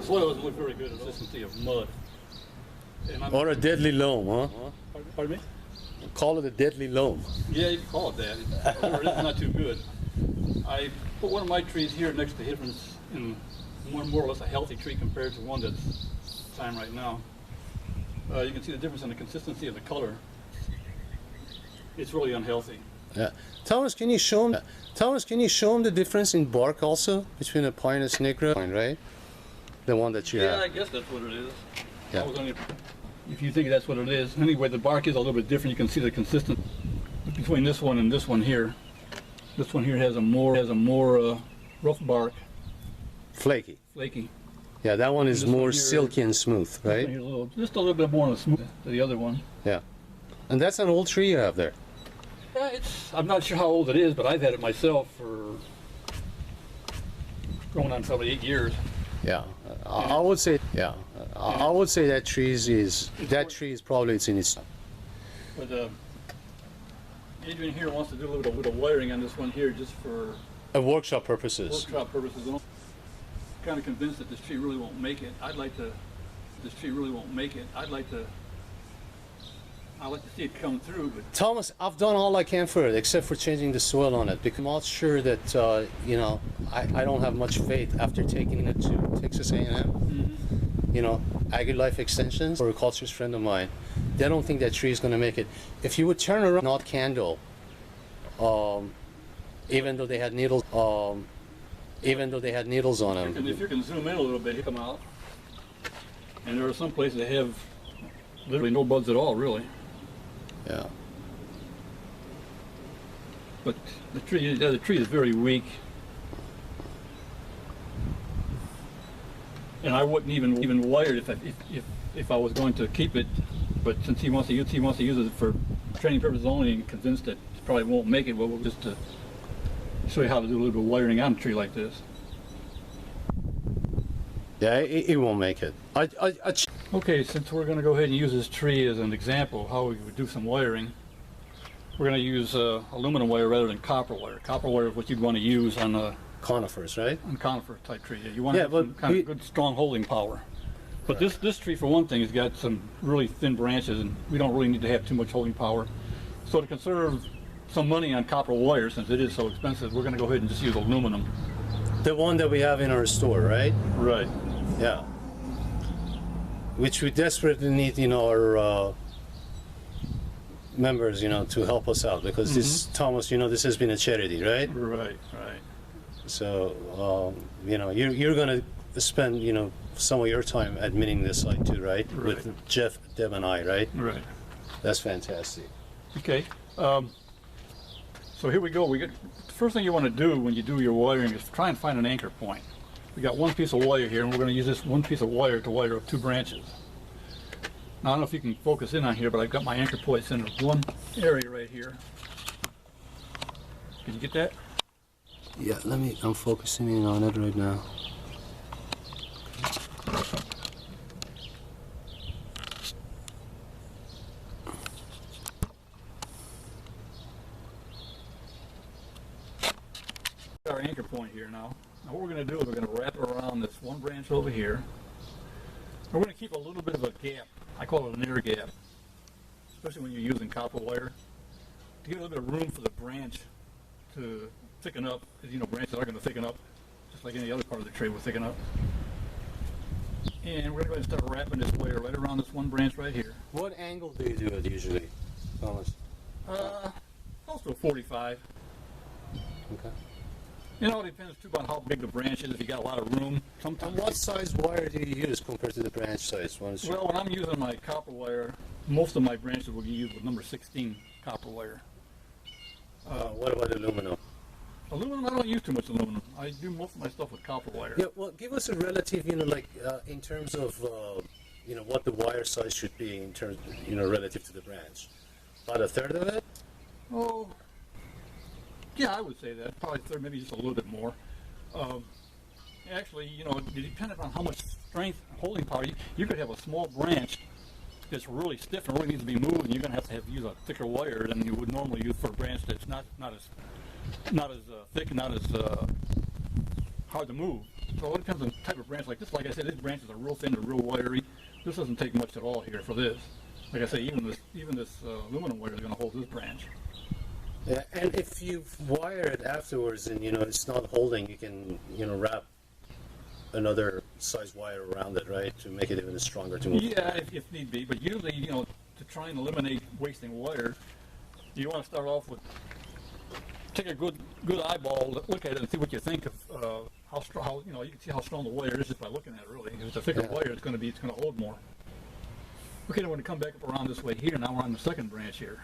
soil doesn't look very good. It's consistency of mud. Or a deadly loam, huh? Pardon me? Call it a deadly loam. Yeah, you can call it that. Or it's not too good. I put one of my trees here next to his in more or less a healthy tree compared to one that's time right now. You can see the difference in the consistency of the color. It's really unhealthy. Yeah. Thomas, can you show him? Thomas, can you show him the difference in bark also between a Pinus nigra, right? The one that you have. Yeah, I guess that's what it is. Yeah. If you think that's what it is. Anyway, the bark is a little bit different. You can see the consistency between this one and this one here. This one here has a more rough bark. Flaky. Flaky. Yeah, that one is this more one here, silky and smooth, right? Just a little bit more on the smooth than the other one. Yeah. And that's an old tree you have there. Yeah, I'm not sure how old it is, but I've had it myself for going on probably 8 years. Yeah, I would say. Yeah, I would say that tree is probably it's in its. But Adrian here wants to do a little bit of wiring on this one here, just for workshop purposes. Workshop purposes. I'm kind of convinced that this tree really won't make it. I'd like to see it come through. But Thomas, I've done all I can for it, except for changing the soil on it, because I'm not sure that you know, I don't have much faith after taking it to Texas A&M. Mm-hmm. You know, AgriLife Extensions, or a cultures friend of mine, they don't think that tree is going to make it. If you would turn around, not candle, even though they had needles, on them. If you can zoom in a little bit, you come out, and there are some places that have literally no buds at all, really. Yeah. But the tree is very weak, and I wouldn't even wire it if I was going to keep it. But since he wants to use it for training purposes only, and convinced that he probably won't make it, well, we'll just show you how to do a little bit of wiring on a tree like this. Yeah, it won't make it. Okay, since we're going to go ahead and use this tree as an example of how we would do some wiring, we're going to use aluminum wire rather than copper wire. Copper wire is what you'd want to use on conifers, right? On conifer type tree. Yeah, you want to have some kind of good, strong holding power. But this tree, for one thing, has got some really thin branches, and we don't really need to have too much holding power. So to conserve some money on copper wire, since it is so expensive, we're going to go ahead and just use aluminum. The one that we have in our store, right? Right. Yeah. Which we desperately need, you know, our members, you know, to help us out, because this, Thomas, you know, this has been a charity, right? Right, right. So, you know, you're going to spend, you know, some of your time admitting this site too, right? With Jeff, Deb, and I, right? Right. That's fantastic. Okay. So here we go. The first thing you want to do when you do your wiring is try and find an anchor point. We got one piece of wire here, and we're going to use this one piece of wire to wire up 2 branches. Now, I don't know if you can focus in on here, but I've got my anchor points in one area right here. Can you get that? Yeah, I'm focusing in on it right now. Our anchor point here now. Now what we're going to do is we're going to wrap it around this one branch over here. We're going to keep a little bit of a gap. I call it an air gap, especially when you're using copper wire, to give a little bit of room for the branch to thicken up, because you know branches are going to thicken up, just like any other part of the tree will thicken up. And we're going to start wrapping this wire right around this one branch right here. What angle do you do it usually, Thomas? Close to a 45. Okay. You know, it depends too about how big the branch is. If you got a lot of room, sometimes. And what size wire do you use compared to the branch size? Well, when I'm using my copper wire, most of my branches will be used with number 16 copper wire. What about aluminum? Aluminum, I don't use too much aluminum. I do most of my stuff with copper wire. Yeah, well, give us a relative, you know, like in terms of, you know, what the wire size should be in terms, you know, relative to the branch. About a third of it? Oh, yeah, I would say that. Probably a third, maybe just a little bit more. Actually, you know, depending on how much strength, holding power, you could have a small branch that's really stiff and really needs to be moved, and you're going to have use a thicker wire than you would normally use for a branch that's not as thick and not as hard to move. So it depends on the type of branch. Like this, like I said, these branches are real thin, they're real wiry. This doesn't take much at all here for this. Like I say, even this aluminum wire is going to hold this branch. Yeah, and if you wire it afterwards and it's not holding, you can wrap another size wire around it, right, to make it even stronger to move. Yeah, if need be. But usually, to try and eliminate wasting wire, you want to start off with take a good eyeball, look at it, and see what you think of how strong. You can see how strong the wire is just by looking at it. Really, if it's a thicker wire, it's going to hold more. Okay, then we're going to come back up around this way here. Now we're on the second branch here.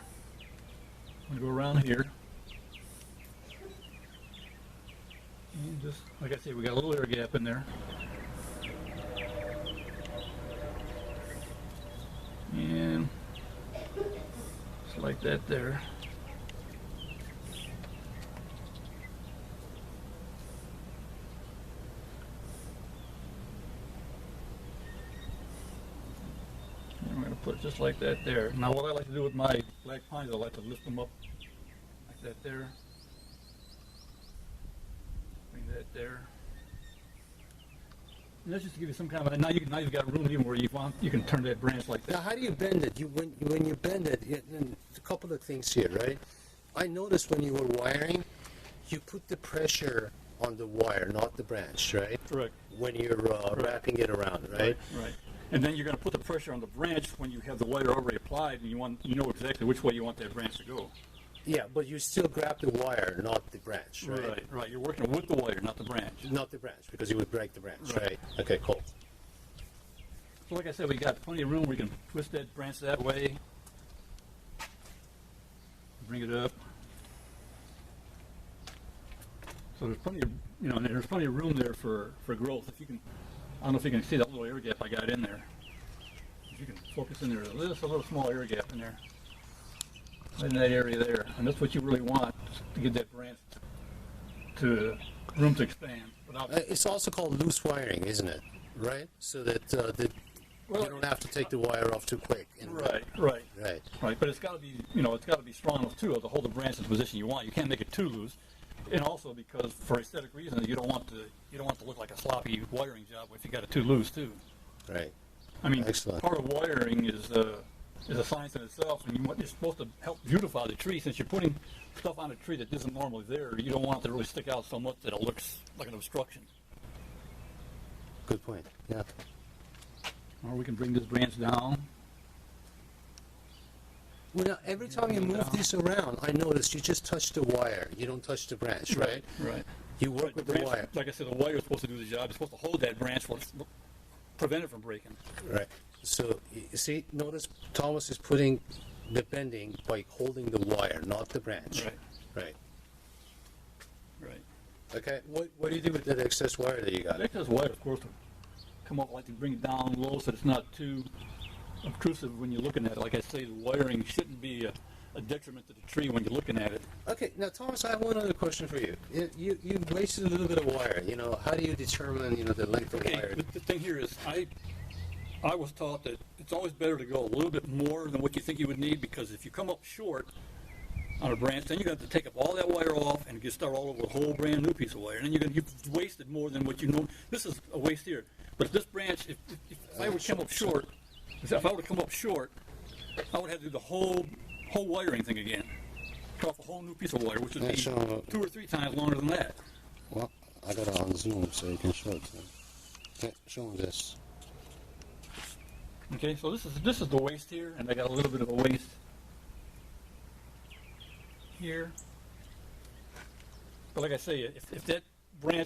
I'm going to go around here. And just, like I say, we got a little air gap in there. And just like that there. And we're going to put it just like that there. Now what I like to do with my black pines, I like to lift them up like that there. Bring that there. And that's just to give you some kind of, now you've got room even where you can turn that branch like that. Now, how do you bend it? When you bend it, and a couple of things here, right? I noticed when you were wiring, you put the pressure on the wire, not the branch, right? Correct. When you're wrapping it around, right? Right. And then you're going to put the pressure on the branch when you have the wire already applied, and you know exactly which way you want that branch to go. Yeah, but you still grab the wire, not the branch, right? Right. You're working with the wire, not the branch. Not the branch, because you would break the branch, right? Okay, cool. So like I said, we got plenty of room. We can twist that branch that way. Bring it up. So there's plenty of, there's plenty of room there for growth. If you can, I don't know if you can see that little air gap I got in there. If you can focus in there, there's a little small air gap in there. In that area there, and that's what you really want to get that branch to room to expand. It's also called loose wiring, isn't it? Right? So that you don't have to take the wire off too quick. Right. But it's got to be, it's got to be strong enough too to hold the branch in the position you want. You can't make it too loose, and also because for aesthetic reasons, you don't want to look like a sloppy wiring job if you got it too loose too. Right. I mean, excellent. Part of wiring is a science in itself, and you're supposed to help beautify the tree. Since you're putting stuff on a tree that isn't normally there, you don't want it to really stick out so much that it looks like an obstruction. Good point. Yeah. Or we can bring this branch down. Well, now, every time you move this around, I notice you just touch the wire. You don't touch the branch, right? Right. You work with the wire. Like I said, the wire is supposed to do the job. It's supposed to hold that branch, prevent it from breaking. Right. So, you see, notice Thomas is putting the bending by holding the wire, not the branch. Right. Okay, what do you do with that excess wire that you got? The excess wire, of course, will come up, like to bring it down low so it's not too obtrusive when you're looking at it. Like I say, the wiring shouldn't be a detriment to the tree when you're looking at it. Okay, now Thomas, I have one other question for you. You wasted a little bit of wire. How do you determine the length of wire? The thing here is, I was taught that it's always better to go a little bit more than what you think you would need, because if you come up short on a branch, then you're going to have to take up all that wire off and just start all over a whole brand new piece of wire. And then you've wasted more than what you know. This is a waste here. But if this branch, if I would come up short, I would have to do the whole wiring thing again. Cut off a whole new piece of wire, which would be 2 or 3 times longer than that. Well, I got it on Zoom so you can show it to me. Okay, show me this. Okay, so this is the waist here, and I got a little bit of a waist here. But like I say, if that wire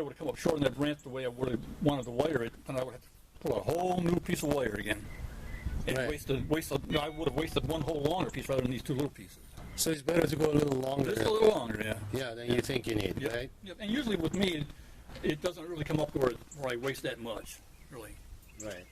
would have come up short on that branch the way I would have wanted to wire it, then I would have to pull a whole new piece of wire again. And I would have wasted one whole longer piece rather than these 2 little pieces. So it's better to go a little longer. Just a little longer, yeah. Yeah, than you think you need, right? Yeah, and usually with me, it doesn't really come up to where I waste that much, really. Right.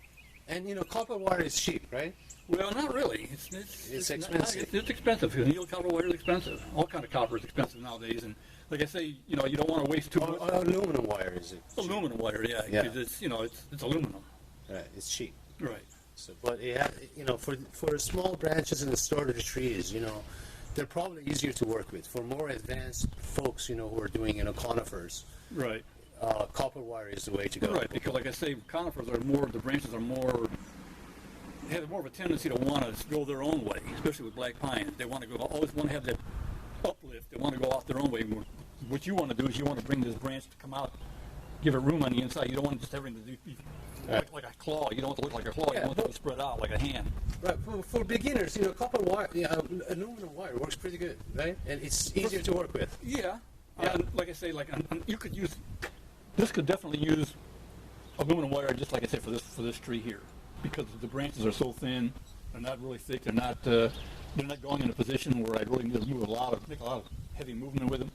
And copper wire is cheap, right? Well, not really. It's expensive. It's expensive. Needle copper wire is expensive. All kind of copper is expensive nowadays. And like I say, you don't want to waste too much. Aluminum wire is it? Aluminum wire, yeah. Because it's aluminum. Right. It's cheap. Right. So, but for small branches and the start of the trees, they're probably easier to work with. For more advanced folks, who are doing conifers. Right. copper wire is the way to go. Right, because like I say, conifers are more, the branches are more, have more of a tendency to want to go their own way, especially with black pine. They want to go, always want to have that uplift. They want to go off their own way. What you want to do is you want to bring this branch to come out, give it room on the inside. You don't want just everything to be like a claw. You don't want it to look like a claw. You want it to spread out like a hand. Right. For beginners, copper wire, aluminum wire works pretty good, right? And it's easier to work with. Yeah. And like I say, you could use, this could definitely use aluminum wire, just like I said, for this tree here, because the branches are so thin. They're not really thick. They're not going in a position where I really need to make a lot of heavy movement with them.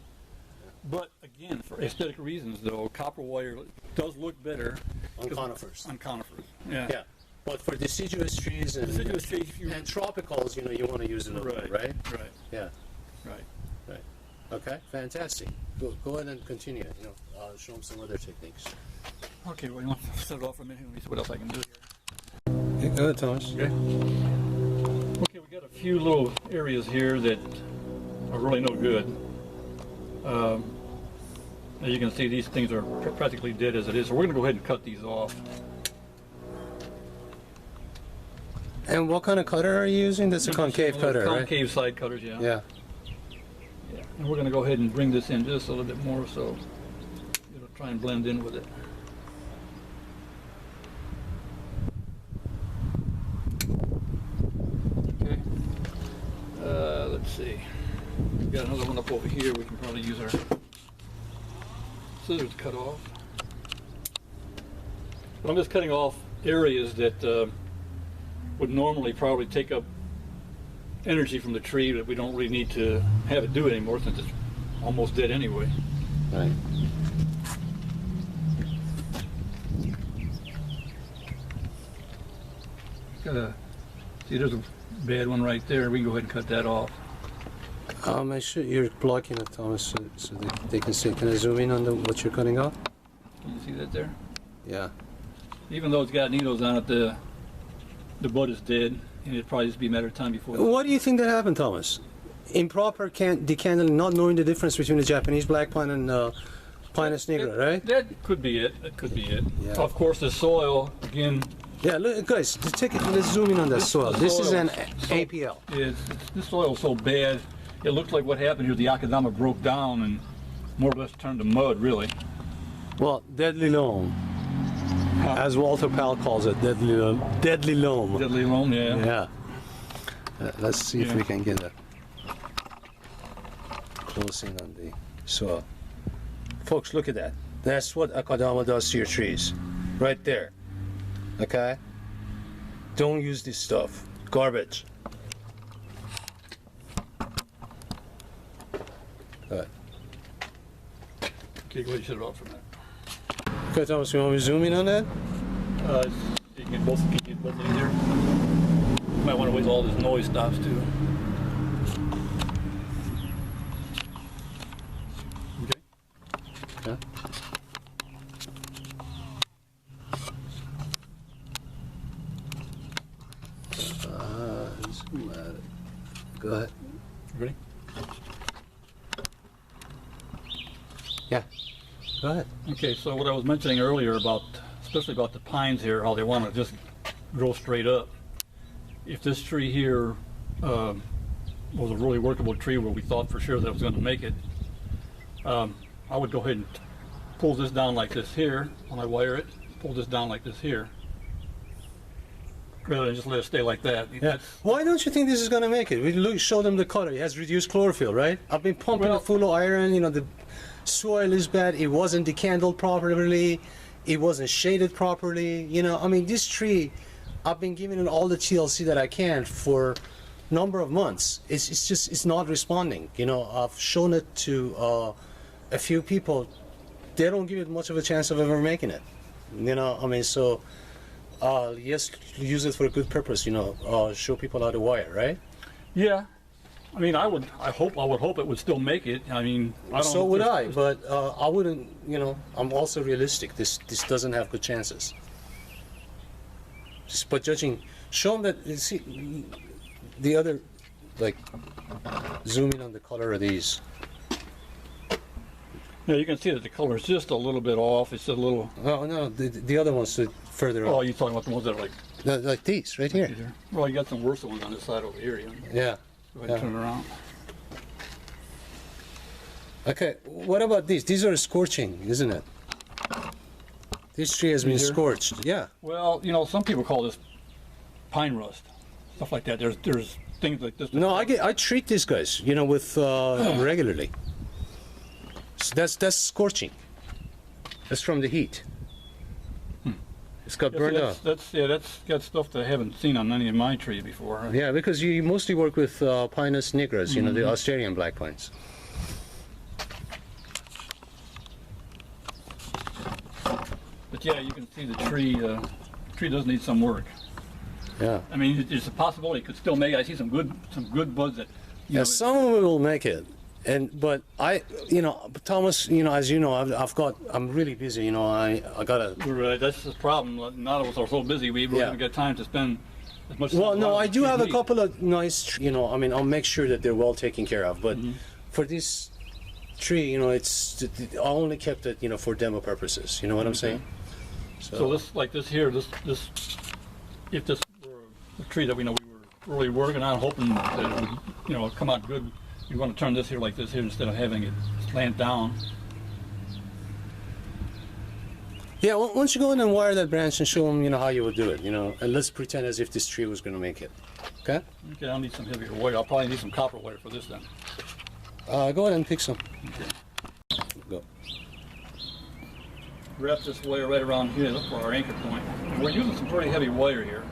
But again, for aesthetic reasons, though, copper wire does look better On conifers. On conifers, yeah. Yeah. But for deciduous trees and tropicals, you want to use aluminum, right? Right. Yeah. Right. Okay. Fantastic. Go ahead and continue. Show them some other techniques. Okay. Well, you want to set it off for a minute? Let me see what else I can do here. Yeah, go ahead, Thomas. Okay. Okay. We got a few little areas here that are really no good. As you can see, these things are practically dead as it is, so we're going to go ahead and cut these off. And what kind of cutter are you using? That's a concave cutter, right? Concave side cutters, yeah. Yeah. Yeah. And we're going to go ahead and bring this in just a little bit more, so it'll try and blend in with it. Okay. Let's see. We've got another one up over here. We can probably use our scissors to cut off. But I'm just cutting off areas that would normally probably take up energy from the tree that we don't really need to have it do anymore, since it's almost dead anyway. Right. See, there's a bad one right there. We can go ahead and cut that off. Make sure you're blocking it, Thomas, so they can see. Can I zoom in on what you're cutting off? Can you see that there? Yeah. Even though it's got needles on it, the bud is dead, and it'd probably just be a matter of time before. What do you think that happened, Thomas? Improper decandling, not knowing the difference between the Japanese black pine and Pinus nigra, right? That could be it. That could be it. Yeah. Of course, the soil again. Yeah, look, guys, let's zoom in on that soil. This is an APL. This soil is so bad. It looks like what happened here. The akadama broke down and more or less turned to mud, really. Well, deadly loam, as Walter Powell calls it, deadly loam. Deadly loam. Deadly loam, yeah. Yeah. Let's see if we can get a close in on the soil. Folks, look at that. That's what akadama does to your trees, right there. Okay? Don't use this stuff. Garbage. Good. Okay, go ahead and shut it off for a minute. Okay, Thomas, you want me to zoom in on that? You can get both in here. You might want to wait till all this noise stops too. Okay. Yeah. Zoom at it. Go ahead. Ready? Yeah. Go ahead. Okay, so what I was mentioning earlier about, especially about the pines here, how they want to just grow straight up. If this tree here was a really workable tree where we thought for sure that it was going to make it, I would go ahead and pull this down like this here when I wire it, pull this down like this here, rather than just let it stay like that. Yeah. Why don't you think this is going to make it? We show them the color. It has reduced chlorophyll, right? I've been pumping it full of iron. The soil is bad. It wasn't decandled properly. It wasn't shaded properly. I mean, this tree, I've been giving it all the TLC that I can for a number of months. It's not responding. I've shown it to a few people. They don't give it much of a chance of ever making it. I mean, so yes, use it for a good purpose. Show people how to wire, right? Yeah. I mean, I would hope it would still make it. I mean, I don't. So would I, but I wouldn't. I'm also realistic. This doesn't have good chances. But judging, show them that. See, the other, like, zoom in on the color of these. Yeah, you can see that the color is just a little bit off. It's a little. Oh no, the other ones are further Oh, up. you're talking about the ones that are like. Like these right here. Well, you got some worse ones on this side over here. Yeah. Go ahead and turn it around. Okay, what about these? These are scorching, isn't it? This tree has been Here? scorched. Yeah. Well, you know, some people call this pine rust, stuff like that. There's things like this. No, I treat these guys, you know, with regularly. So that's scorching. That's from the heat. It's got burned up. That's got stuff that I haven't seen on any of my trees before. Yeah, because you mostly work with Pinus nigras, you know, the Australian black pines. But yeah, you can see the tree. Tree does need some work. Yeah. I mean, there's a possibility it could still make it. I see some good buds that. Yeah, some of it will make it, but you know, Thomas, you know, as you know, I'm really busy. You know, I gotta. That's the problem. None of us are so busy. We really haven't got time to spend as much. Well, time no, on I do trees have a need. couple of nice. You know, I mean, I'll make sure that they're well taken care of. But for this tree, you know, I only kept it, you know, for demo purposes. You know what I'm saying? So this, like this here, this, if this were a tree that we know we were really working on, hoping that it would, you know, come out good, you want to turn this here like this here instead of having it slant down. Yeah, once you go in and wire that branch and show them, you know, how you would do it, you know, and let's pretend as if this tree was going to make it. Okay? Okay, I'll need some heavier wire. I'll probably need some copper wire for this then. Go ahead and pick some. Okay. Go. Wrap this wire right around here. Look for our anchor point. We're using some pretty heavy wire here.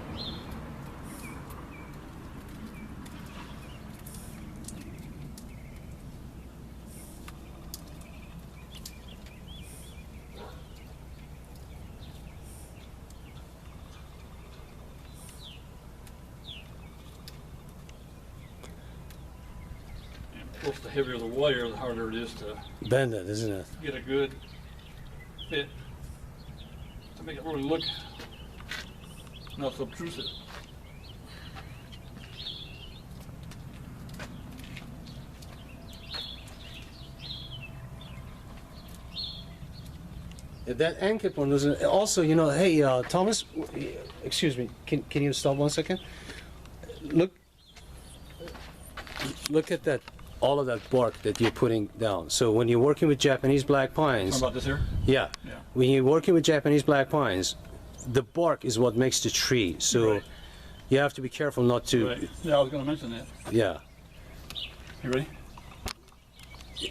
And of course, the heavier the wire, the harder it is to Bend it, isn't it? get a good fit to make it really look not so obtrusive. That anchor point was also, you know, hey, Thomas, excuse me, can you stop 1 second? Look at that, all of that bark that you're putting down. So when you're working with Japanese black pines, How about this here? yeah, Yeah. when you're working with Japanese black pines, the bark is what makes the tree. So Right. you have to be careful not to, Right. Yeah, I was going to mention that. yeah. You ready?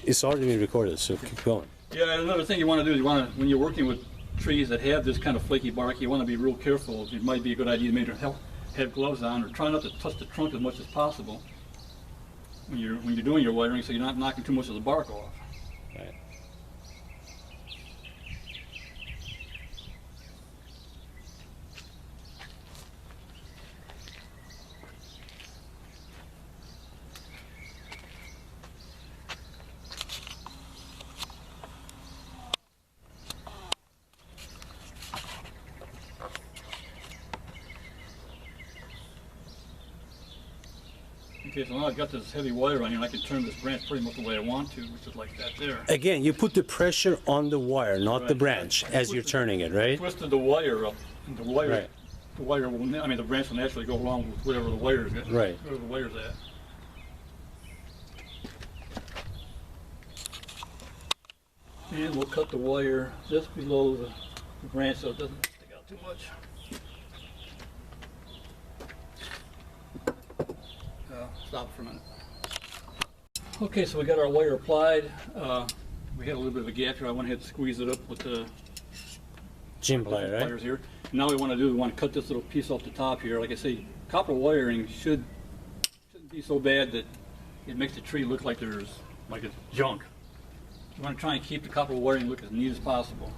It's already been recorded, so keep going. Yeah, and another thing you want to do is when you're working with trees that have this kind of flaky bark, you want to be real careful. It might be a good idea maybe to have gloves on or try not to touch the trunk as much as possible when you're doing your wiring, so you're not knocking too much of the bark off. Right. Okay, so now I've got this heavy wire on here, and I can turn this branch pretty much the way I want to, which is like that there. Again, you put the pressure on the wire, not the Right. branch, as you're turning it, right? Twisted the wire up, and the wire, Right. the wire will, I mean, the branch will naturally go along with whatever the wire is, Right. whatever the wire's at. And we'll cut the wire just below the branch so it doesn't stick out too much. Stop for a minute. Okay, so we got our wire applied. We had a little bit of a gap here. I went ahead and squeezed it up with the Gym plier, right? pliers here. Now we want to cut this little piece off the top here. Like I say, copper wiring shouldn't be so bad that it makes the tree look like it's junk. You want to try and keep the copper wiring look as neat as possible,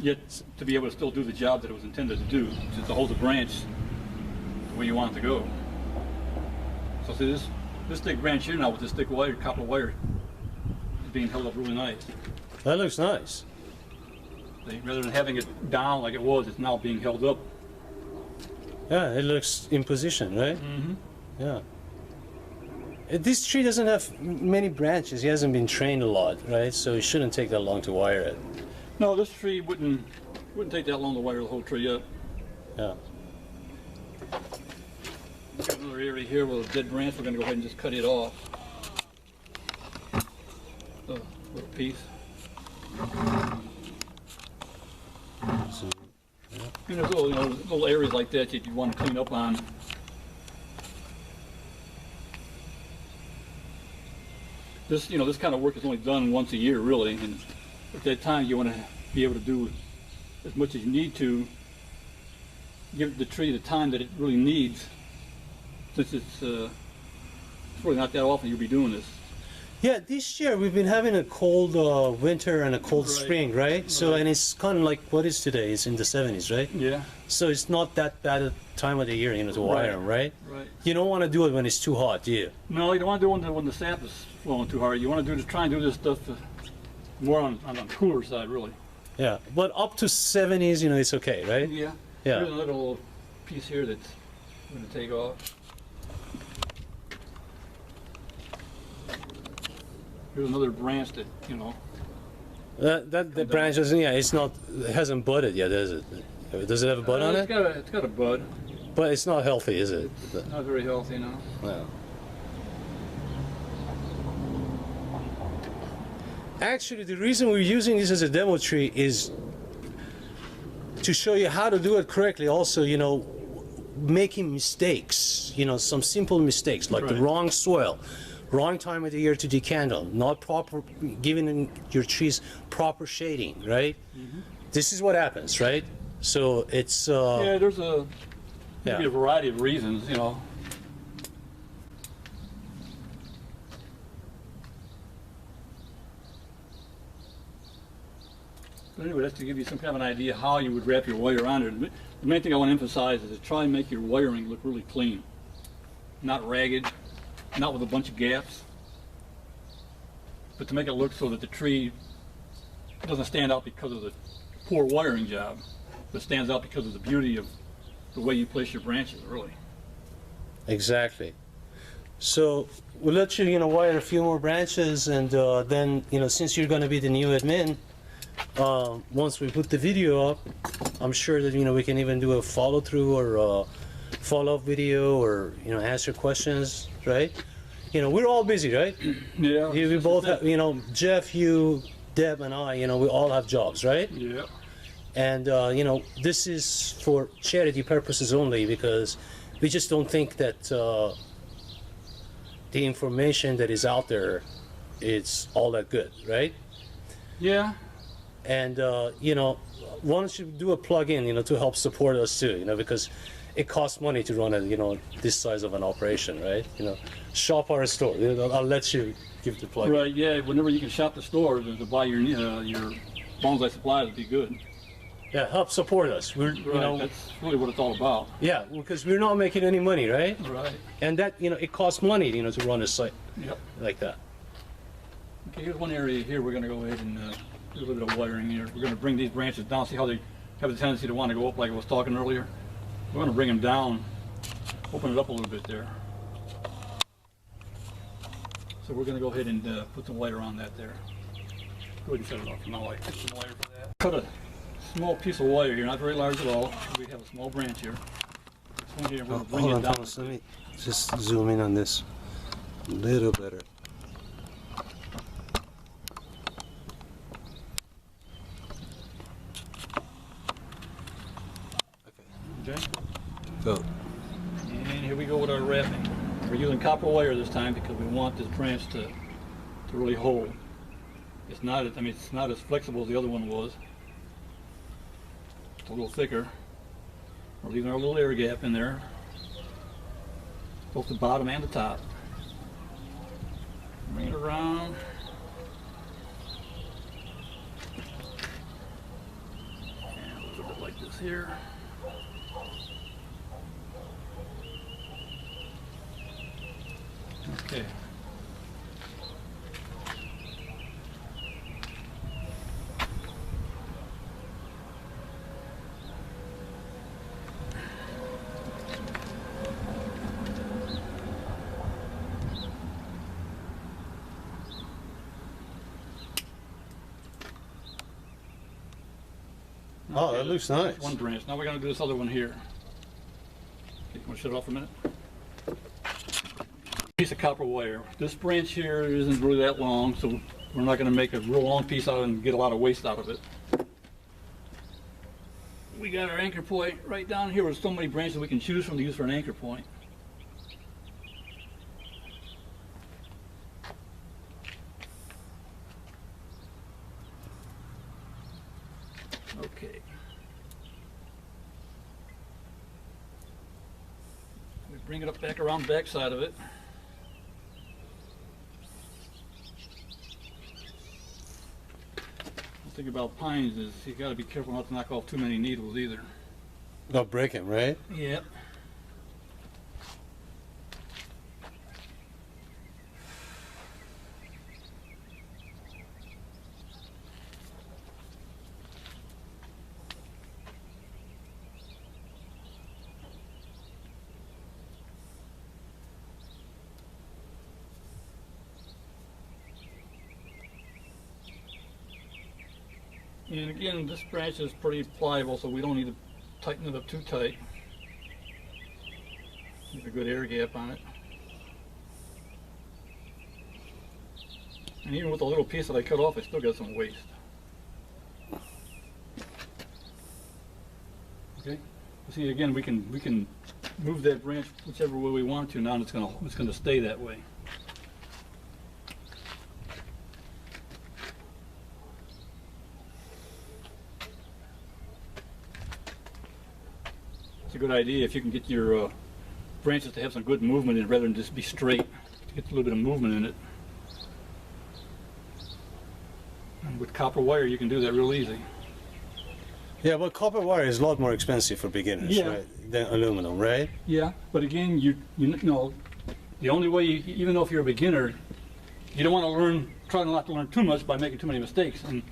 yet to be able to still do the job that it was intended to do, which is to hold the branch the way you want it to go. So see this thick branch here now with this thick wire, copper wire, is being held up really nice. That looks nice. Rather than having it down like it was, it's now being held up. Yeah, it looks in position, right? Mm-hmm. Yeah. This tree doesn't have many branches. He hasn't been trained a lot, right? So it shouldn't take that long to wire it. No, this tree wouldn't take that long to wire the whole tree up. Yeah. Got another area here with a dead branch. We're going to go ahead and just cut it off. A little piece. So, And there's little, little areas like that you want to clean up on. This, this kind of work is only done once a year, really, and at that time you want to be able to do as much as you need to, give the tree the time that it really needs, since it's really not that often you'll be doing this. yeah, this year we've been having a cold winter and a cold Right. spring, right? So, Right. and it's kind of like, what is today? It's in the 70s, right? Yeah. So it's not that bad a time of the year, to wire Right. them, right? Right. You don't want to do it when it's too hot, do you? No, you don't want to do it when the sap is flowing too hard. You want to try and do this stuff more on the cooler side, really. Yeah, but up to 70s, it's okay, right? Yeah. Yeah. Here's another little piece here that's going to take off. Here's another branch that, The branch doesn't, it hasn't budded yet, is it? Does it have a bud on it's it? It's got a bud. But it's not healthy, is it? It's not very healthy, no. No. Actually, the reason we're using this as a demo tree is to show you how to do it correctly. Also, making mistakes, some simple mistakes like the Right. wrong soil, wrong time of the year to decandle, not proper, giving your trees proper shading, right? This is what happens, right? So it's Yeah, there's yeah. maybe a variety of reasons, But anyway, that's to give you some kind of an idea how you would wrap your wire around it. The main thing I want to emphasize is to try and make your wiring look really clean. Not ragged, not with a bunch of gaps, but to make it look so that the tree doesn't stand out because of the poor wiring job, but stands out because of the beauty of the way you place your branches, really. Exactly. So we'll let you, wire a few more branches, and then, since you're going to be the new admin, once we put the video up, I'm sure that we can even do a follow through or a follow up video, or answer questions, right? We're all busy, right? Yeah. We both have, Jeff, you, Deb, and I, we all have jobs, right? Yeah. And this is for charity purposes only, because we just don't think that the information that is out there is all that good, right? Yeah. And why don't you do a plug-in, to help support us too, because it costs money to run a, this size of an operation, right? Shop our store. I'll let you give the plug. Right. Yeah. Whenever you can shop the store to buy your bonsai supplies would be good. Yeah, help support us. We're, Right. That's really what it's all about. yeah, because we're not making any money, right? Right. And that, it costs money, to run a site Yep. like that. Okay. Here's one area here. We're going to go ahead and do a little bit of wiring here. We're going to bring these branches down. See how they have a tendency to want to go up, like I was talking earlier. We're going to bring them down, open it up a little bit there. So we're going to go ahead and put some wire on that there. Go ahead and set it off. Now I put some wire for that. Cut a small piece of wire here, not very large at all. We have a small branch here. This one here, we'll bring Hold it on, down. Thomas, let me just zoom in on this a little better. Okay. Go. And here we go with our wrapping. We're using copper wire this time because we want this branch to really hold. It's not, it's not as flexible as the other one was. It's a little thicker. We're leaving our little air gap in there, both the bottom and the top. Bring it around. And a little bit like this here. Okay. Oh, that looks nice. One branch. Now we're going to do this other one here. You want to shut it off for a minute? Piece of copper wire. This branch here isn't really that long, so we're not going to make a real long piece out of it and get a lot of waste out of it. We got our anchor point right down here. There's so many branches we can choose from to use for an anchor point. Okay. We bring it up back around the back side of it. The thing about pines is you got to be careful not to knock off too many needles either. Not break him, right? Yep. And again, this branch is pretty pliable, so we don't need to tighten it up too tight. Leave a good air gap on it. And even with the little piece that I cut off, I still got some waste. Okay. See, again, we can move that branch whichever way we want to now, and it's gonna stay that way. It's a good idea if you can get your branches to have some good movement in it rather than just be straight. To get a little bit of movement in it. And with copper wire, you can do that real easy. Yeah, but copper wire is a lot more expensive for beginners, Yeah. right, than aluminum, right? Yeah, but again, you know, the only way, even though if you're a beginner, you don't want to try not to learn too much by making too many mistakes. And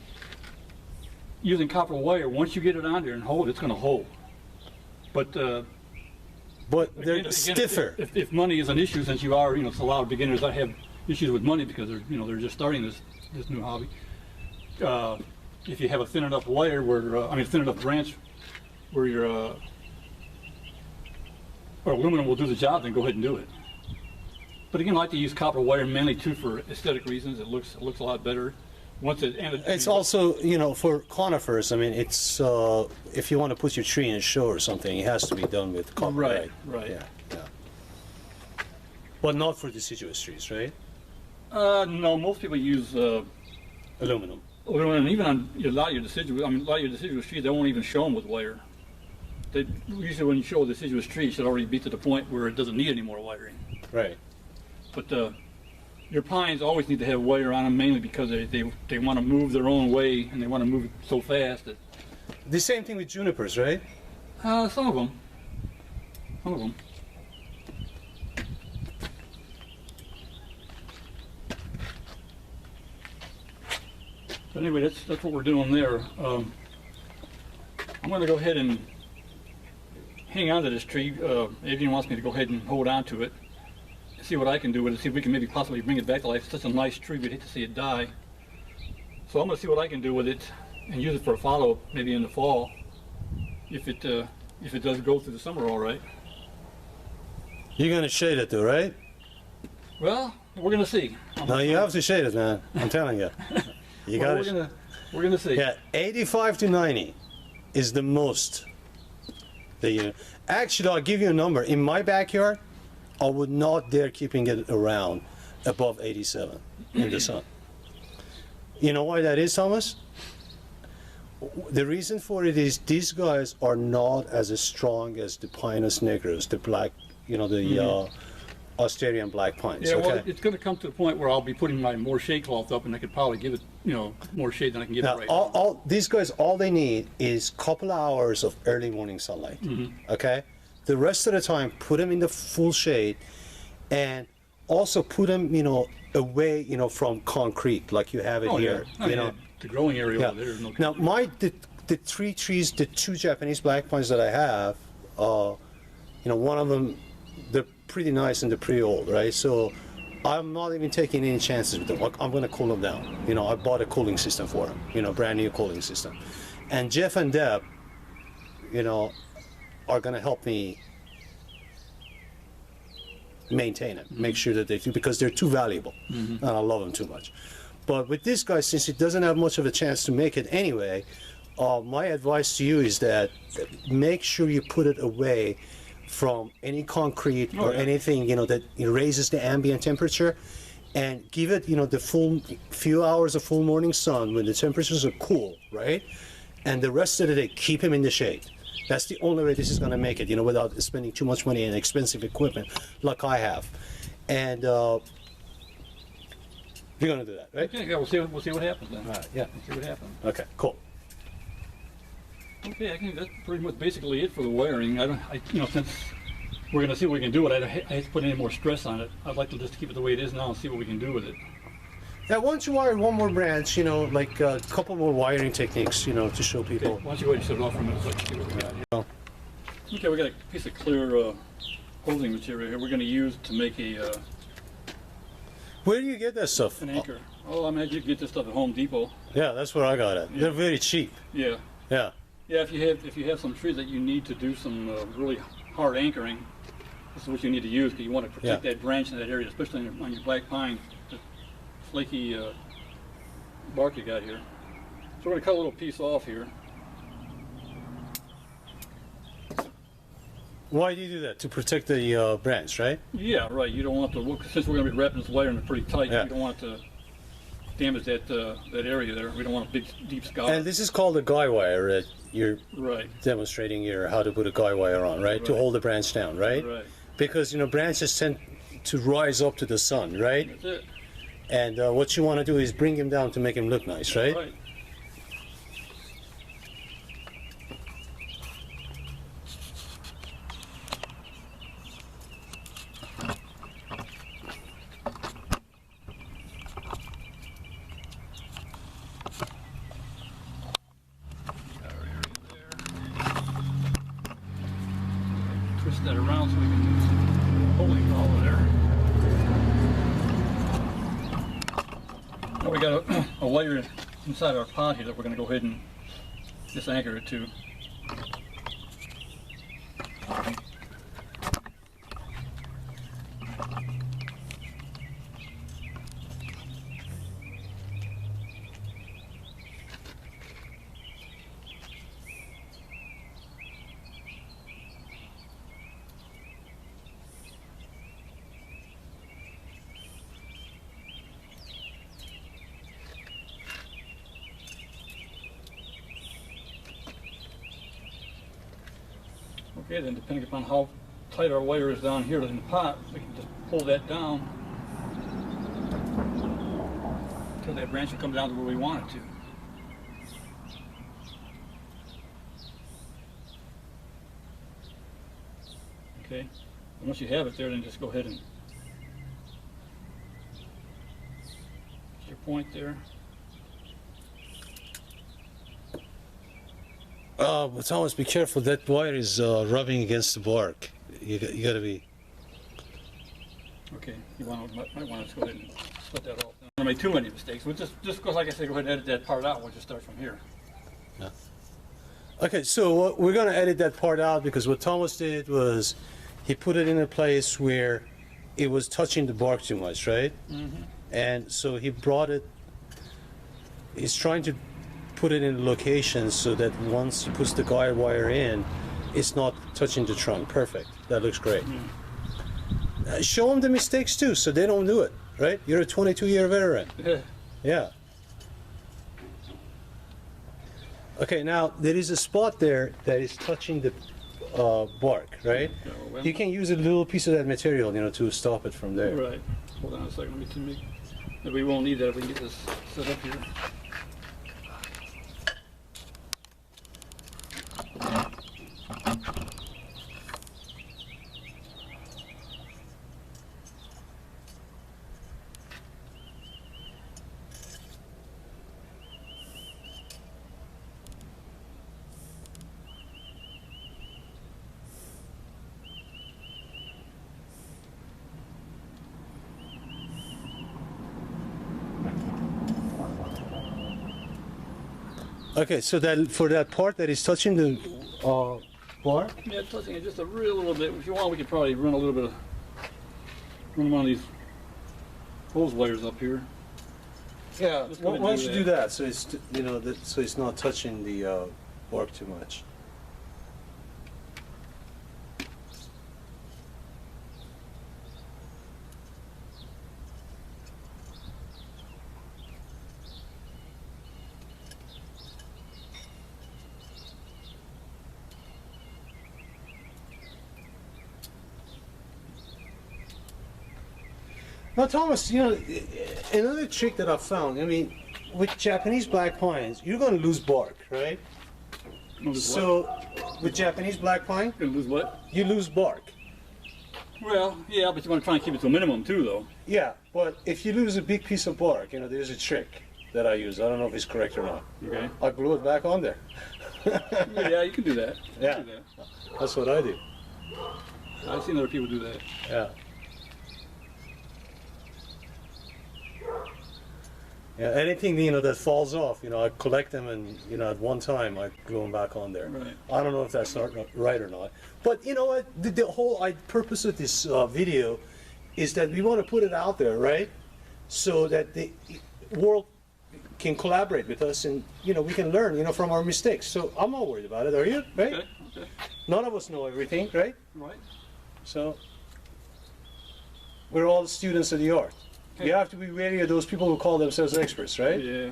using copper wire, once you get it on there and hold, it's going to hold. But they're again, stiffer. If money is an issue, since you are, it's a lot of beginners that have issues with money because they're just starting this new hobby. If you have a thin enough wire where, thin enough branch where your or aluminum will do the job, then go ahead and do it. But again, I like to use copper wire mainly too for aesthetic reasons. It looks a lot better. It's also, for conifers, it's, if you want to put your tree in a show or something, it has to be done with copper. Right. Yeah. But not for deciduous trees, right? No, most people use Aluminum. and even on a lot of your deciduous trees, they won't even show them with wire. Usually when you show a deciduous tree, it should already be to the point where it doesn't need any more wiring. Right. But your pines always need to have wire on them, mainly because they want to move their own way, and they want to move it so fast that... The same thing with junipers, right? Some of them. But anyway, that's what we're doing there. I'm going to go ahead and hang on to this tree. Adrian wants me to go ahead and hold on to it. See what I can do with it, see if we can maybe possibly bring it back to life. It's such a nice tree, we'd hate to see it die. So I'm going to see what I can do with it and use it for a follow-up maybe in the fall, if it does go through the summer all right. You're going to shade it though, right? Well, we're going to see. No, you have to shade it, man. I'm telling you. You got to. We're going to see. Yeah, 85 to 90 is the most. Actually, I'll give you a number. In my backyard, I would not dare keeping it around above 87 in the sun. You know why that is, Thomas? The reason for it is these guys are not as strong as the Pinus nigros, the black, Australian black pines. Yeah, okay? well, it's going to come to the point where I'll be putting my more shade cloth up, and I could probably give it, more shade than I can give now, it right now. All these guys, all they need is a couple of hours of early morning sunlight. Okay. The rest of the time, put them in the full shade, and also put them, away, from concrete like you have it here. Yeah. The growing area over there is no. Now, the three trees, the two Japanese black pines that I have, one of them, they're pretty nice and they're pretty old, right? So I'm not even taking any chances with them. I'm going to cool them down. I bought a cooling system for them, brand new cooling system. And Jeff and Deb, you know, are going to help me maintain it, make sure that they do, because they're too valuable, and I love them too much. But with this guy, since he doesn't have much of a chance to make it anyway, my advice to you is that make sure you put it away from any concrete or anything, you know, that raises the ambient temperature, and give it, you know, the full few hours of full morning sun when the temperatures are cool, right? And the rest of the day, keep him in the shade. That's the only way this is going to make it, you know, without spending too much money on expensive equipment like I have. And you're going to do that, right? Okay, yeah, we'll see what happens then. All right, yeah. We'll see what happens. Okay, cool. Okay, I think that's pretty much basically it for the wiring. You know, since we're going to see what we can do with it, I hate to put any more stress on it. I'd like to just keep it the way it is now and see what we can do with it. Now, once you wire one more branch, you know, like a couple more wiring techniques, you know, to show people. Okay, why don't you go ahead and shut it off for a minute so I can see what we got here. Oh. Okay, we got a piece of clear holding material here we're going to use to make a Where do you get that stuff? an anchor. Oh, I mean, you can get this stuff at Home Depot. Yeah, that's where I got it. Yeah. They're very cheap. Yeah. Yeah. Yeah, if you have some trees that you need to do some really hard anchoring, this is what you need to use, because you want to protect that branch in that area, especially on your black pine, the flaky bark you got here. So we're going to cut a little piece off here. Why do you do that? To protect the branch, right? Yeah, right. You don't want to, since we're going to be wrapping this wire in it pretty tight, Yeah. you don't want to damage that that area there. We don't want a big, deep scar. And this is called a guy wire that you're Right. demonstrating here how to put a guy wire on, right? To Right. hold the branch down, right? Right. Because, you know, branches tend to rise up to the sun, right? That's it. And what you want to do is bring him down to make him look nice, right? Right. Twist that around so we can hold it all there. Now we got a wire inside our pot here that we're going to go ahead and just anchor it to. Okay, then depending upon how tight our wire is down here in the pot, we can just pull that down until that branch will come down to where we want it to. Okay, and once you have it there, then just go ahead and get your point there. But always be careful. That wire is rubbing against the bark. You got to be. Okay, you might want to go ahead and split that off. Don't make too many mistakes. We'll just because, like I said, go ahead and edit that part out. We'll just start from here. Yeah. Okay, so we're going to edit that part out because what Thomas did was he put it in a place where it was touching the bark too much, right? Mm-hmm. And so he brought it. He's trying to put it in a location so that once he puts the guide wire in, it's not touching the trunk. Perfect. That looks great. Show them the mistakes too, so they don't do it. Right? You're a 22-year veteran. Yeah. Okay. Now there is a spot there that is touching the bark, right? You can use a little piece of that material, you know, to stop it from there. Right. Hold on a second. Let me we won't need that if we can get this set up here. Okay, so that for that part that is touching the bar. Yeah, touching it just a real little bit. If you want, we could probably run a little bit of run one of these hose wires up here. Yeah. Let's go Why ahead and don't do you that. do that so it's so it's not touching the bark too much. Now, Thomas, another trick that I found. I mean, with Japanese black pines, you're going to lose bark, right? So, with Japanese black pine, Gonna lose what? you lose bark. Well, yeah, but you want to try and keep it to a minimum too, though. Yeah, but if you lose a big piece of bark, there's a trick that I use. I don't know if it's correct or not. Okay. I glue it back on there. Yeah, you can do that. You Yeah. can do that. That's what I do. I've seen other people do that. Yeah. Yeah, anything that falls off, I collect them and at one time I glue them back on there. Right. I don't know if that's not right or not, but you know what? The whole purpose of this video is that we want to put it out there, right? So that the world can collaborate with us and we can learn from our mistakes. So I'm not worried about it. Are you? Right? Okay. Okay. None of us know everything, right? Right. So we're all students of the art. You have to be wary of those people who call themselves experts, right? Yeah.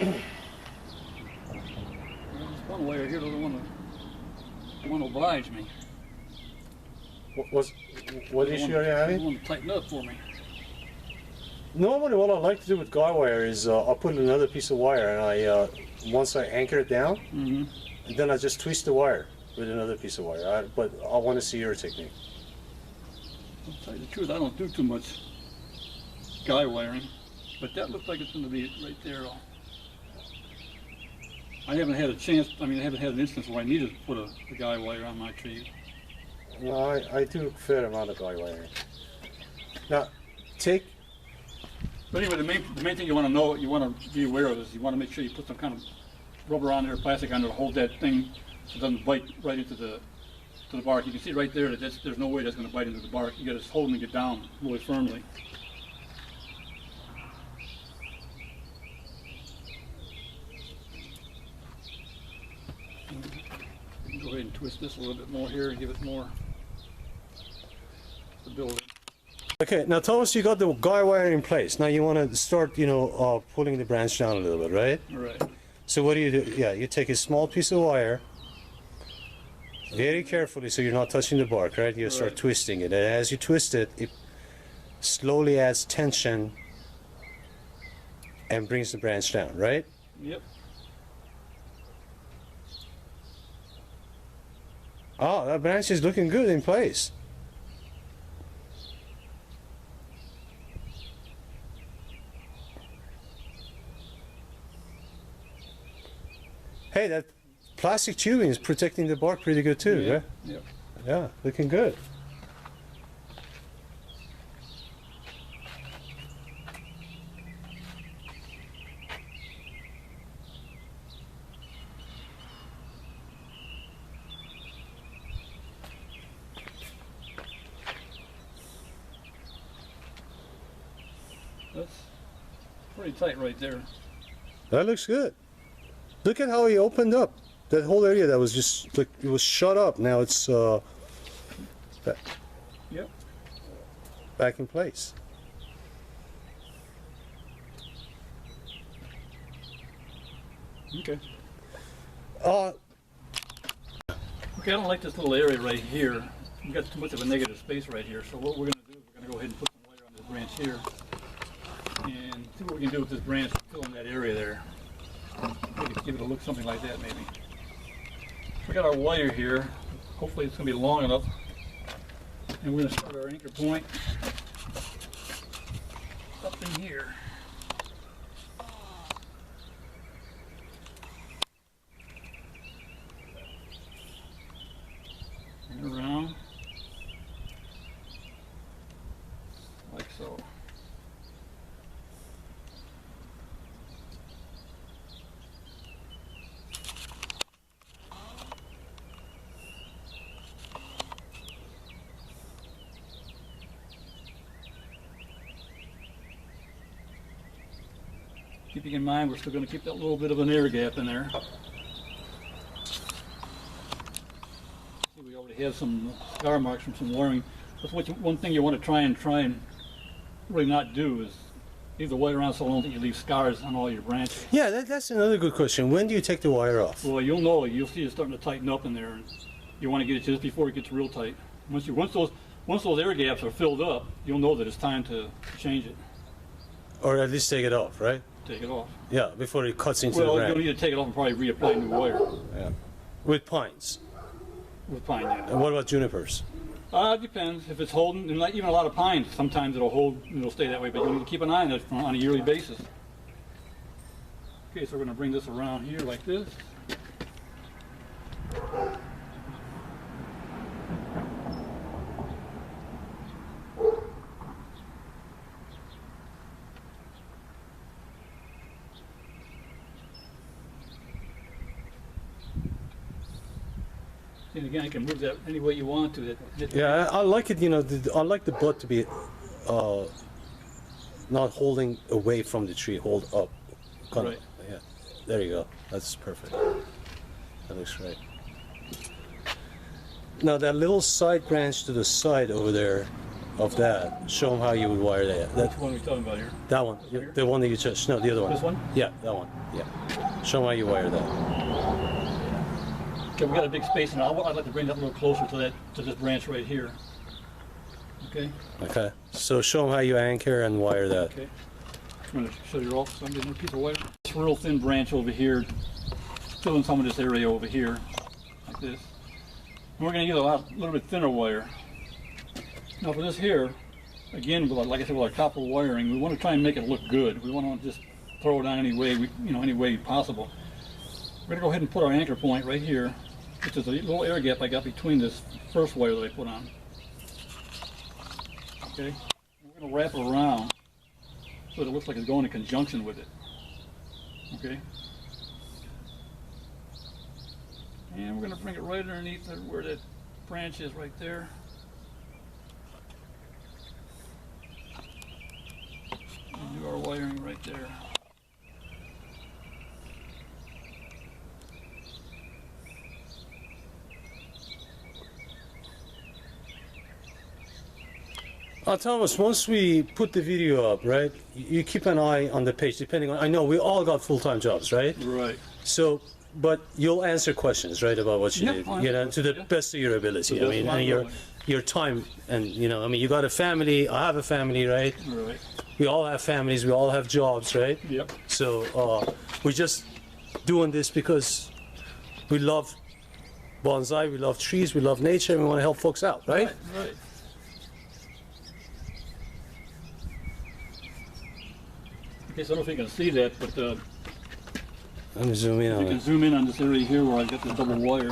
Well, this one wire here doesn't want to oblige me. What issue are you having? Doesn't want to tighten up for me. Normally, what I like to do with guy wire is I'll put another piece of wire, and once I anchor it down, Mm-hmm. and then I just twist the wire with another piece of wire. But I want to see your technique. To tell you the truth, I don't do too much guy wiring, but that looks like it's going to be right there. I haven't had a chance. I haven't had an instance where I needed to put a guy wire on my trees. No, I do a fair amount of guy wiring. Now, But anyway, the main thing you want to know, you want to be aware of is you want to make sure you put some kind of rubber on there, plastic on there to hold that thing so it doesn't bite right into the bark. You can see right there that there's no way that's going to bite into the bark. You got to hold it down really firmly. Go ahead and twist this a little bit more here and give it more stability. Okay, now Thomas, you got the guy wire in place. Now you want to start, pulling the branch down a little bit, right? All right. So what do? Yeah, you take a small piece of wire, very carefully, so you're not touching the bark, right? You start Right. twisting it, and as you twist it, it slowly adds tension and brings the branch down, right? Yep. Oh, that branch is looking good in place. Hey, that plastic tubing is protecting the bark pretty good too, Yeah. right? Yep. Yeah, looking good. That's pretty tight right there. That looks good. Look at how he opened up that whole area that was just like it was shut up. Now it's Yep. back in place. Okay. Uh, Okay, I don't like this little area right here. We've got too much of a negative space right here. So what we're going to do is we're going to go ahead and put some wire on this branch here. See what we can do with this branch, fill in that area there. Maybe give it a look, something like that maybe. We got our wire here. Hopefully it's going to be long enough. And we're going to start our anchor point up in here. And around. Like so. Keeping in mind we're still going to keep that little bit of an air gap in there. See, we already have some scar marks from some wiring. That's one thing you want to try and really not do is leave the wire around so long that you leave scars on all your branches. Yeah, that's another good question. When do you take the wire off? Well, you'll know. You'll see it starting to tighten up in there, and you want to get it just before it gets real tight. Once those air gaps are filled up, you'll know that it's time to change it. Or at least take it off, right? Take it off. Yeah, before it cuts into the Well, branch. you'll need to take it off and probably reapply new wire. Yeah. With pines. With pine, yeah. And what about junipers? It depends. If it's holding, and like even a lot of pines, sometimes it'll hold, it'll stay that way, but you'll need to keep an eye on it on a yearly basis. Okay, so we're going to bring this around here like this. And again, you can move that any way you want to. Yeah, I like it, you know, I like the butt to be not holding away from the tree, hold up. Kind Right. of, yeah, there you go. That's perfect. That looks great. Now that little side branch to the side over there of that, show them how you would wire that. Which one are we talking about here? That one, Here? the one that you just, no, the other one. This one? Yeah, that one, yeah. Show them how you wire that. Okay, we got a big space now. I'd like to bring that a little closer to this branch right here. Okay. Okay, so show them how you anchor and wire that. Okay. I'm going to show you all some of piece of wire. This real thin branch over here, filling some of this area over here, like this. And we're going to use a little bit thinner wire. Now for this here, again, like I said, with our copper wiring, we want to try and make it look good. We want to just throw it on any way, any way possible. We're going to go ahead and put our anchor point right here, which is a little air gap I got between this first wire that I put on. Okay, and we're going to wrap it around so that it looks like it's going in conjunction with it. Okay, and we're going to bring it right underneath where that branch is right there. And do our wiring right there. Thomas, once we put the video up, right, you keep an eye on the page, depending on, I know we all got full-time jobs, right? Right. So, but you'll answer questions, right, about what you Yeah, did, I'll you know, answer to the questions, best of your ability. I mean, and your time, and, you know, I mean, you got a family, I have a family, right? Right. We all have families, we all have jobs, right? Yep. So, we're just doing this because we love bonsai, we love trees, we love nature, and we want to help folks out, right? Right. Okay, so I don't know if you can see that, but Let me zoom in you on can it. zoom in on this area here where I got the double wire.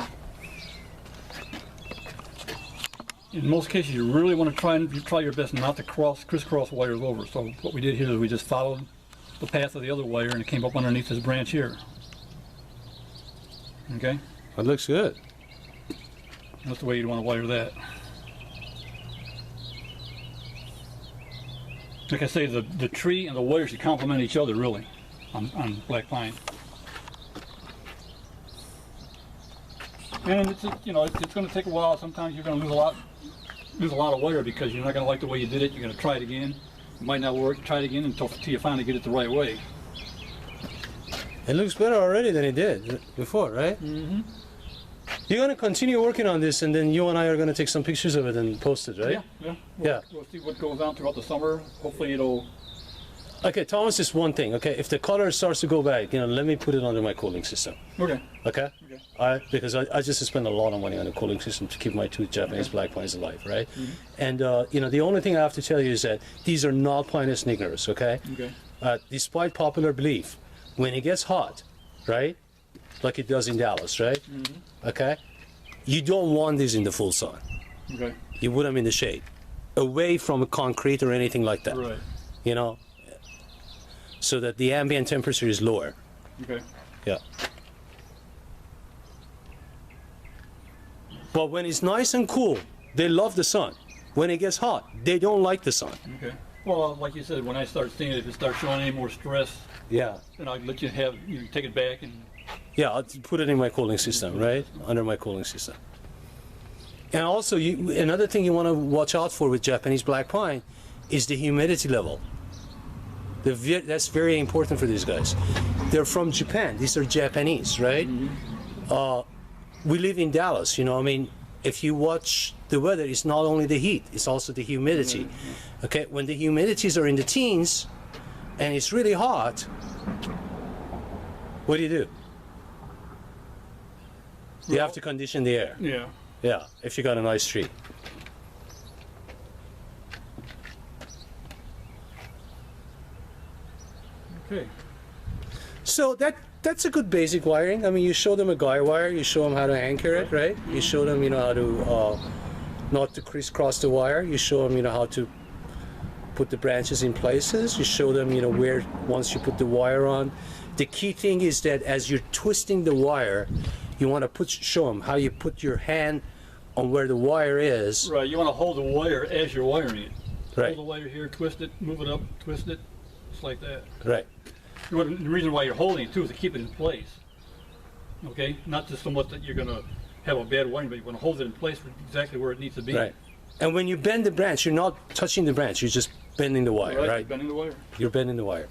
In most cases, you really want to try your best not to crisscross wires over. So what we did here is we just followed the path of the other wire and it came up underneath this branch here. Okay, It looks good. that's the way you'd want to wire that. Like I say, the tree and the wire should complement each other really on black pine. And it's it's going to take a while. Sometimes you're going to lose a lot of wire because you're not going to like the way you did it. You're going to try it again. It might not work. Try it again until you finally get it the right way. It looks better already than it did before, right? Mm-hmm. You're going to continue working on this, and then you and I are going to take some pictures of it and post it, right? Yeah. Yeah. We'll see what goes on throughout the summer. Hopefully it'll Okay, Thomas, just one thing. Okay, if the color starts to go back, let me put it under my cooling system. Okay. Okay. Okay. Because I just spend a lot of money on a cooling system to keep my two Japanese black pines alive, right? And the only thing I have to tell you is that these are not Pinus niggers. Okay. Okay. Despite popular belief, when it gets hot, right, like it does in Dallas, right? Okay. You don't want these in the full sun. Okay. You put them in the shade, away from a concrete or anything like that. Right. So that the ambient temperature is lower. Okay. Yeah. But when it's nice and cool, they love the sun. When it gets hot, they don't like the sun. Okay. Well, like you said, when I start seeing it, if it starts showing any more stress, Yeah. then I'll let you take it back and. Yeah, I'll put it in my cooling system, right? Under my cooling system. And also, another thing you want to watch out for with Japanese black pine is the humidity level. That's very important for these guys. They're from Japan. These are Japanese, right? We live in Dallas, if you watch the weather, it's not only the heat, it's also the humidity. Okay, when the humidities are in the teens and it's really hot, what do? You have to condition the air. Yeah. Yeah, if you got a nice tree. Okay. So that's a good basic wiring. I mean, you show them a guy wire, you show them how to anchor it, right? You show them, how to not to crisscross the wire. You show them, how to put the branches in places. You show them, where once you put the wire on. The key thing is that as you're twisting the wire, you want to show them how you put your hand on where the wire is. Right. You want to hold the wire as you're wiring it. Right. Hold the wire here, twist it, move it up, twist it, just like that. Right. The reason why you're holding it too is to keep it in place. Okay, not just so much that you're going to have a bad wiring, but you want to hold it in place exactly where it needs to be. Right. And when you bend the branch, you're not touching the branch, you're just bending the wire, right? Bending the wire. You're bending the wire.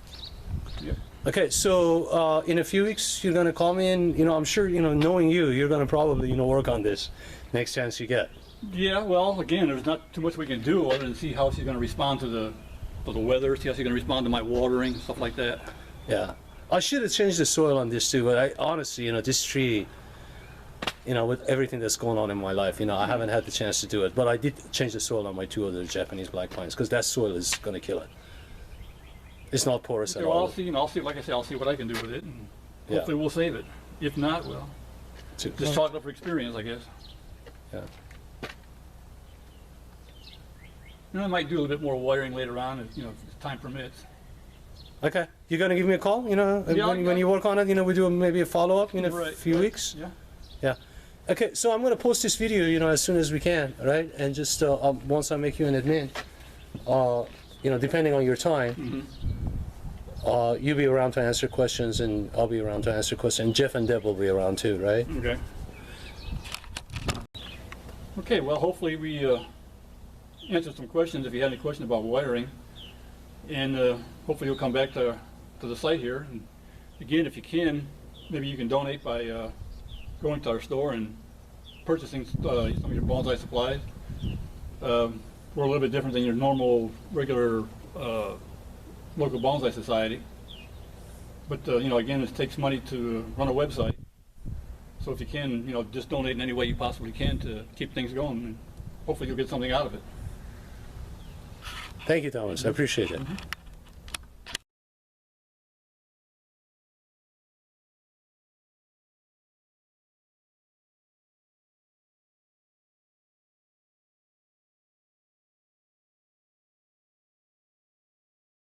Yep. Okay, so in a few weeks you're going to call me and, I'm sure, knowing you're going to probably, work on this next chance you get. Yeah, well, again, there's not too much we can do other than see how she's going to respond to the weather, see how she's going to respond to my watering, stuff like that. Yeah. I should have changed the soil on this too, but I honestly, this tree, with everything that's going on in my life, I haven't had the chance to do it. But I did change the soil on my two other Japanese black pines because that soil is going to kill it. It's not porous at Well, all. I'll see, like I said, I'll see what I can do with it. And hopefully we'll save it. If not, well, just chalk it up for experience, I guess. Yeah. I might do a little bit more wiring later on if time permits. Okay. You're going to give me a call, when you work on it, we do maybe a follow-up in a few weeks? Yeah. Yeah. Okay, so I'm going to post this video, as soon as we can, right? And just once I make you an admin, depending on your time, you'll be around to answer questions, and I'll be around to answer questions. And Jeff and Deb will be around too, right? Okay. Okay, well, hopefully we answered some questions if you had any questions about wiring. And hopefully you'll come back to the site here. And again, if you can, maybe you can donate by going to our store and purchasing some of your bonsai supplies. We're a little bit different than your normal, regular local bonsai society. But again, it takes money to run a website. So if you can, just donate in any way you possibly can to keep things going. And hopefully you'll get something out of it. Thank you, Thomas. I appreciate it.